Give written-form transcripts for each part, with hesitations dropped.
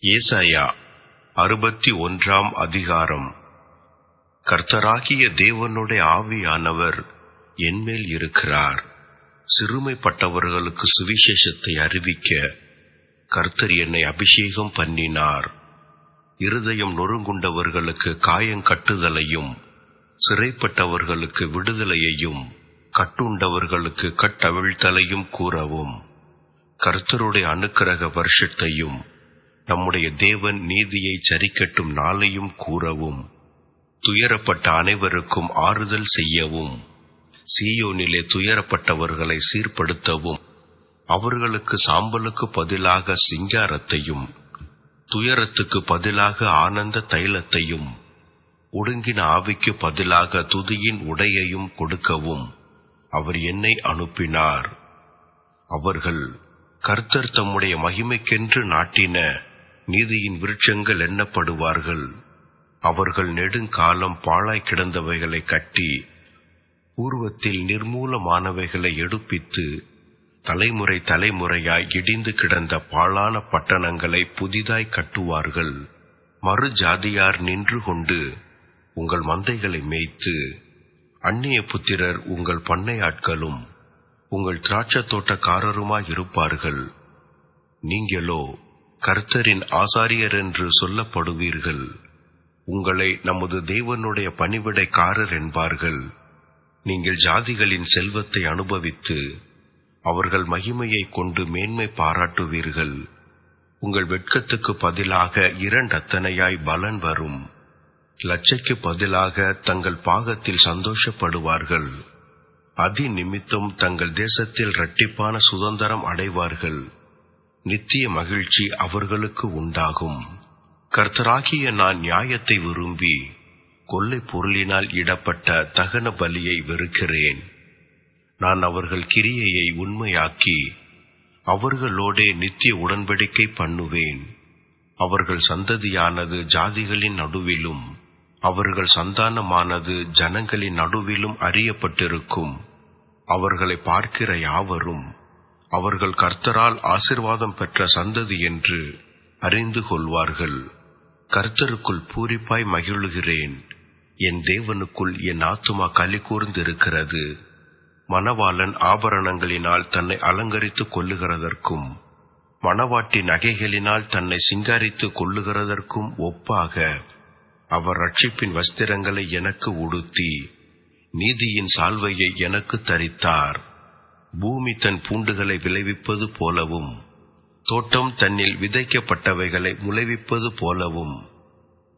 ஏசாயா 61 அதிகாரம். கர்த்தராகிய தேவனுடைய ஆவியானவர் என்மேல் இருக்கிறார். சிறுமைப்பட்டவர்களுக்கு சுவிசேஷத்தை அறிவிக்க கர்த்தர் என்னை அபிஷேகம் பண்ணினார். இருதயம் நொறுங்குண்டவர்களுக்கு காயங்கட்டுதலையும், சிறைப்பட்டவர்களுக்கு விடுதலையையும், கட்டுண்டவர்களுக்கு கட்டவிழ்த்தலையும் கூறவும், கர்த்தருடைய அனுக்கிரக வருஷத்தையும் நம்முடைய தேவன் நீதியை சரிக்கட்டும் நாளையும் கூறவும், துயரப்பட்ட அனைவருக்கும் ஆறுதல் செய்யவும், சீயோனிலே துயரப்பட்டவர்களை சீர்படுத்தவும், அவர்களுக்கு சாம்பலுக்கு பதிலாக சிங்காரத்தையும், துயரத்துக்கு பதிலாக ஆனந்த தைலத்தையும், ஒடுங்கின ஆவிக்கு பதிலாக துதியின் உடையையும் கொடுக்கவும் அவர் என்னை அனுப்பினார். அவர்கள் கர்த்தர் தம்முடைய மகிமைக்கென்று நாட்டின நீதியின் விருட்சங்கள் எண்ணப்படுவார்கள். அவர்கள் நெடுங்காலம் பாழாய் கிடந்தவைகளை கட்டி, பூர்வத்தில் நிர்மூலமானவைகளை எடுப்பித்து, தலைமுறை தலைமுறையாய் இடிந்து கிடந்த பாழான பட்டணங்களை புதிதாய் கட்டுவார்கள். மறு ஜாதியார் நின்று கொண்டு உங்கள் மந்தைகளை மேய்த்து, அந்நிய புத்திரர் உங்கள் பண்ணையாட்களும் உங்கள் திராட்சத் தோட்டக்காரருமாயிருப்பார்கள். நீங்களோ கர்த்தரின் ஆசாரியர் என்று சொல்லப்படுவீர்கள். உங்களை நமது தேவனுடைய பணிவிடைக்காரர் என்பார்கள். நீங்கள் ஜாதிகளின் செல்வத்தை அனுபவித்து அவர்கள் மகிமையை கொண்டு மேன்மை பாராட்டுவீர்கள். உங்கள் வெட்கத்துக்கு பதிலாக இரண்டத்தனையாய் பலன் வரும். லட்சைக்கு பதிலாக தங்கள் பாகத்தில் சந்தோஷப்படுவார்கள். அதி நிமித்தம் தங்கள் தேசத்தில் இரட்டிப்பான சுதந்திரம் அடைவார்கள். நித்திய மகிழ்ச்சி அவர்களுக்கு உண்டாகும். கர்த்தராகிய நான் நியாயத்தை விரும்பி, கொள்ளை பொருளினால் இடப்பட்ட தகன பலியை வெறுக்கிறேன். நான் அவர்கள் கிரியையை உண்மையாக்கி அவர்களோடே நித்திய உடன்படிக்கை பண்ணுவேன். அவர்கள் சந்ததியானது ஜாதிகளின் நடுவிலும், அவர்கள் சந்தானமானது ஜனங்களின் நடுவிலும் அறியப்பட்டிருக்கும். அவர்களை பார்க்கிற யாவரும் அவர்கள் கர்த்தரால் ஆசீர்வாதம் பெற்ற சந்ததி என்று அறிந்து கொள்வார்கள். கர்த்தருக்குள் பூரிப்பாய் மகிழுகிறேன். என் தேவனுக்குள் என் ஆத்துமா களி கூர்ந்திருக்கிறது. மணவாளன் ஆபரணங்களினால் தன்னை அலங்கரித்துக் கொள்ளுகிறதற்கும், மணவாட்டி நகைகளினால் தன்னை சிங்காரித்துக் கொள்ளுகிறதற்கும் ஒப்பாக அவர் ரட்சிப்பின் வஸ்திரங்களை எனக்கு உடுத்தி, நீதியின் சால்வையை எனக்கு தரித்தார். பூமி தன் பூண்டுகளை விளைவிப்பது போலவும், தோட்டம் தன்னில் விதைக்கப்பட்டவைகளை முளைவிப்பது போலவும்,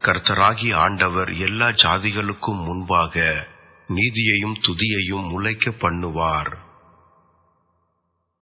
கர்த்தராகிய ஆண்டவர் எல்லா ஜாதிகளுக்கும் முன்பாக நீதியையும் துதியையும் முளைக்க பண்ணுவார்.